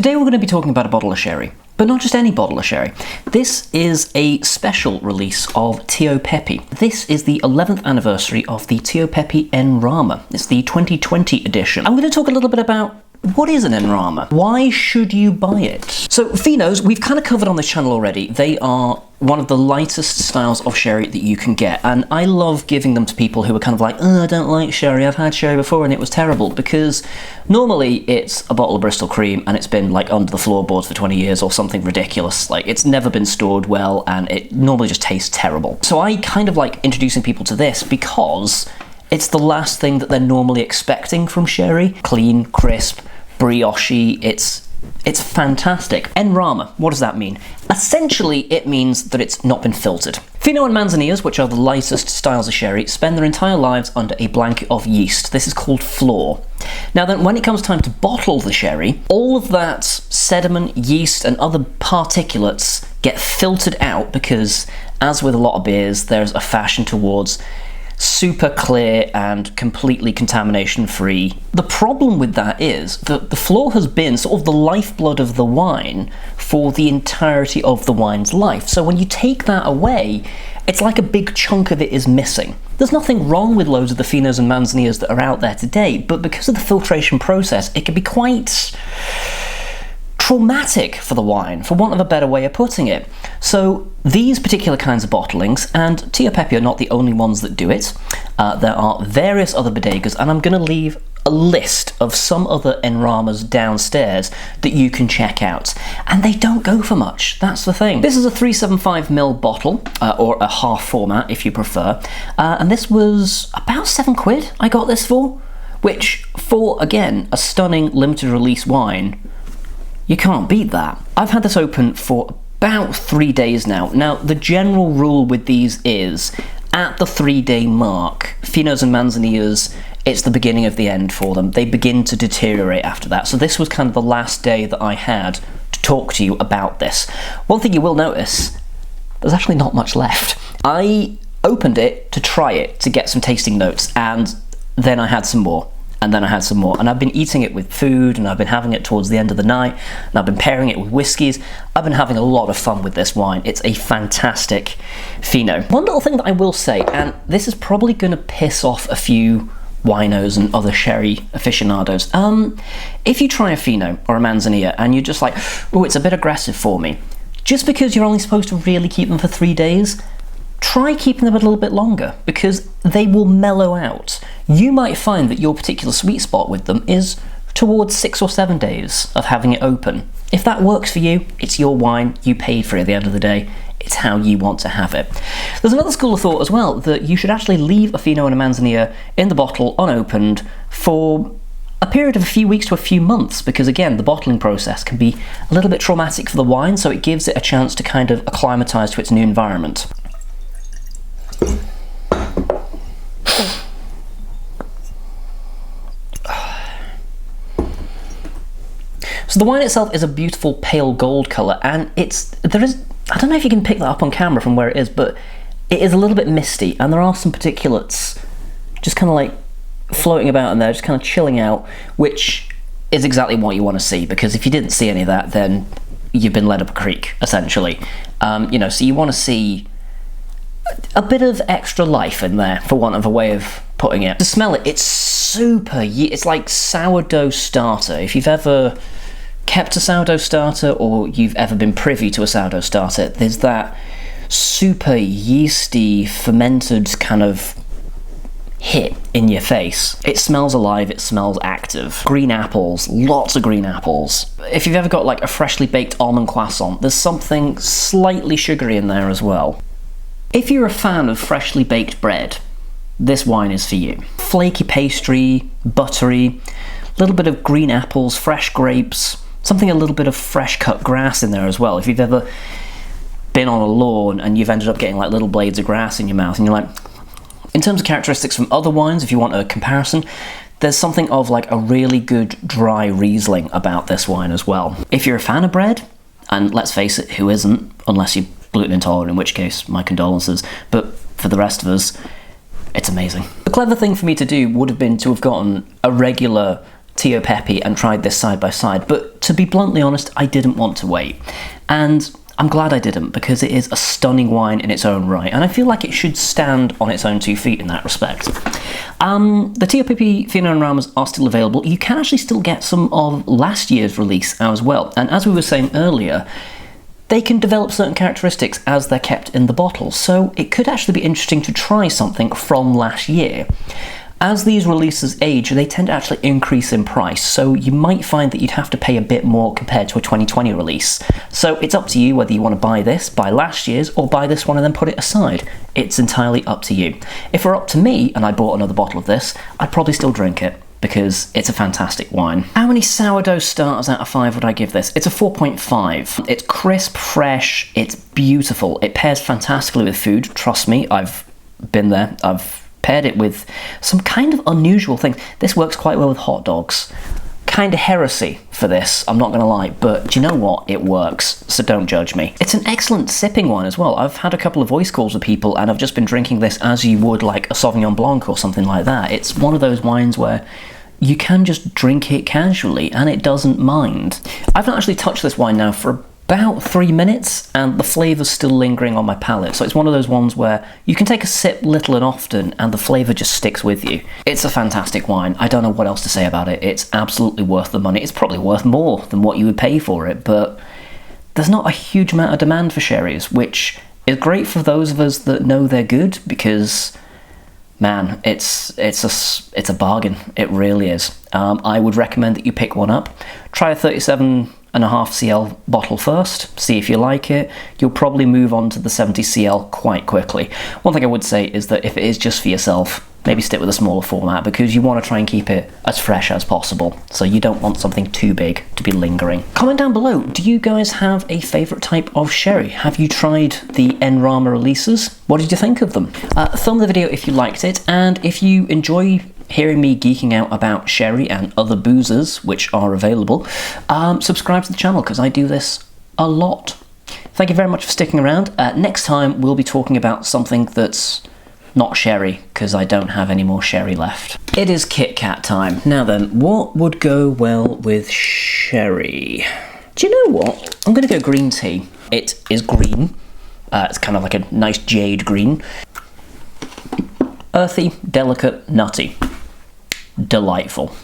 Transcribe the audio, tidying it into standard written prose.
Today we're going to be talking about a bottle of sherry, but not just any bottle of sherry. This is a special release of Tio Pepe. This is the 11th anniversary of the Tio Pepe En Rama. It's the 2020 edition. I'm going to talk a little bit about what is an En Rama? Why should you buy it? So Finos, we've kind of covered on this channel already. They are one of the lightest styles of sherry that you can get, and I love giving them to people who are kind of like, oh, I don't like sherry, I've had sherry before and it was terrible, because normally it's a bottle of Bristol cream and it's been like under the floorboards for 20 years or something ridiculous. Like, it's never been stored well and it normally just tastes terrible. So I kind of like introducing people to this because it's the last thing that they're normally expecting from sherry. Clean, crisp, brioche, it's fantastic. En Rama, what does that mean? Essentially, it means that it's not been filtered. Fino and Manzanillas, which are the lightest styles of sherry, spend their entire lives under a blanket of yeast. This is called flor. Now then, when it comes time to bottle the sherry, all of that sediment, yeast, and other particulates get filtered out because, as with a lot of beers, there's a fashion towards super clear and completely contamination-free. The problem with that is that the flor has been sort of the lifeblood of the wine for the entirety of the wine's life. So when you take that away, it's like a big chunk of it is missing. There's nothing wrong with loads of the Finos and Manzanillas that are out there today, but because of the filtration process, it can be quite traumatic for the wine, for want of a better way of putting it. So these particular kinds of bottlings, and Tio Pepe are not the only ones that do it, there are various other bodegas, and I'm going to leave a list of some other En Ramas downstairs that you can check out. And they don't go for much, that's the thing. This is a 375ml bottle, or a half format if you prefer, and this was about £7 I got this for, which for, again, a stunning limited release wine, you can't beat that. I've had this open for about 3 days now. Now, the general rule with these is, at the 3-day mark, Finos and Manzanillas, it's the beginning of the end for them. They begin to deteriorate after that. So this was kind of the last day that I had to talk to you about this. One thing you will notice, there's actually not much left. I opened it to try it, to get some tasting notes, and then I had some more. And then I had some more, and I've been eating it with food, and I've been having it towards the end of the night, and I've been pairing it with whiskies. I've been having a lot of fun with this wine. It's a fantastic Fino. One little thing that I will say, and this is probably going to piss off a few winos and other sherry aficionados. If you try a Fino or a Manzanilla and you're just like, oh, it's a bit aggressive for me, just because you're only supposed to really keep them for 3 days, try keeping them a little bit longer, because they will mellow out. You might find that your particular sweet spot with them is towards 6 or 7 days of having it open. If that works for you, it's your wine, you paid for it at the end of the day, it's how you want to have it. There's another school of thought as well, that you should actually leave a Fino and a Manzanilla in the bottle unopened for a period of a few weeks to a few months, because again, the bottling process can be a little bit traumatic for the wine, so it gives it a chance to kind of acclimatise to its new environment. So the wine itself is a beautiful pale gold colour, and I don't know if you can pick that up on camera from where it is, but it is a little bit misty, and there are some particulates just kind of like floating about in there, just kind of chilling out, which is exactly what you want to see, because if you didn't see any of that, then you've been led up a creek, essentially. So you want to see a bit of extra life in there, for want of a way of putting it. To smell it, it's like sourdough starter. If you've ever kept a sourdough starter, or you've ever been privy to a sourdough starter, there's that super yeasty, fermented kind of hit in your face. It smells alive, it smells active. Green apples, lots of green apples. If you've ever got like a freshly baked almond croissant, there's something slightly sugary in there as well. If you're a fan of freshly baked bread, this wine is for you. Flaky pastry, buttery, a little bit of green apples, fresh grapes, something a little bit of fresh cut grass in there as well. If you've ever been on a lawn and you've ended up getting like little blades of grass in your mouth and you're like, in terms of characteristics from other wines, if you want a comparison, there's something of like a really good dry Riesling about this wine as well. If you're a fan of bread, and let's face it, who isn't, unless you're gluten intolerant, in which case my condolences, but for the rest of us, it's amazing. The clever thing for me to do would have been to have gotten a regular Tio Pepe and tried this side by side, but to be bluntly honest, I didn't want to wait. And I'm glad I didn't, because it is a stunning wine in its own right, and I feel like it should stand on its own 2 feet in that respect. The Tio Pepe Fino and Ramas are still available. You can actually still get some of last year's release as well, and as we were saying earlier, they can develop certain characteristics as they're kept in the bottle, so it could actually be interesting to try something from last year. As these releases age, they tend to actually increase in price, so you might find that you'd have to pay a bit more compared to a 2020 release. So it's up to you whether you want to buy this, buy last year's, or buy this one and then put it aside. It's entirely up to you. If it were up to me and I bought another bottle of this, I'd probably still drink it, because it's a fantastic wine. How many sourdough starters out of 5 would I give this? It's a 4.5. It's crisp, fresh, it's beautiful. It pairs fantastically with food, trust me, I've been there. I've paired it with some kind of unusual things. This works quite well with hot dogs. Kind of heresy for this, I'm not going to lie, but do you know what? It works, so don't judge me. It's an excellent sipping wine as well. I've had a couple of voice calls with people and I've just been drinking this as you would like a Sauvignon Blanc or something like that. It's one of those wines where you can just drink it casually and it doesn't mind. I've not actually touched this wine now for about 3 minutes and the flavour's still lingering on my palate, so it's one of those ones where you can take a sip little and often and the flavour just sticks with you. It's a fantastic wine. I don't know what else to say about it. It's absolutely worth the money. It's probably worth more than what you would pay for it, but there's not a huge amount of demand for sherries, which is great for those of us that know they're good, because man, it's a bargain. It really is. I would recommend that you pick one up. Try a 37.5 cl bottle first, see if you like it. You'll probably move on to the 70 cl quite quickly. One thing I would say is that if it is just for yourself, maybe stick with a smaller format, because you want to try and keep it as fresh as possible, so you don't want something too big to be lingering. Comment down below, do you guys have a favourite type of sherry? Have you tried the En Rama releases? What did you think of them? Thumb the video if you liked it, and if you enjoy hearing me geeking out about sherry and other boozers which are available, subscribe to the channel, because I do this a lot. Thank you very much for sticking around. Next time we'll be talking about something that's not sherry, because I don't have any more sherry left. It is Kit Kat time. Now then, what would go well with sherry? Do you know what? I'm going to go green tea. It is green. It's kind of like a nice jade green. Earthy, delicate, nutty. Delightful.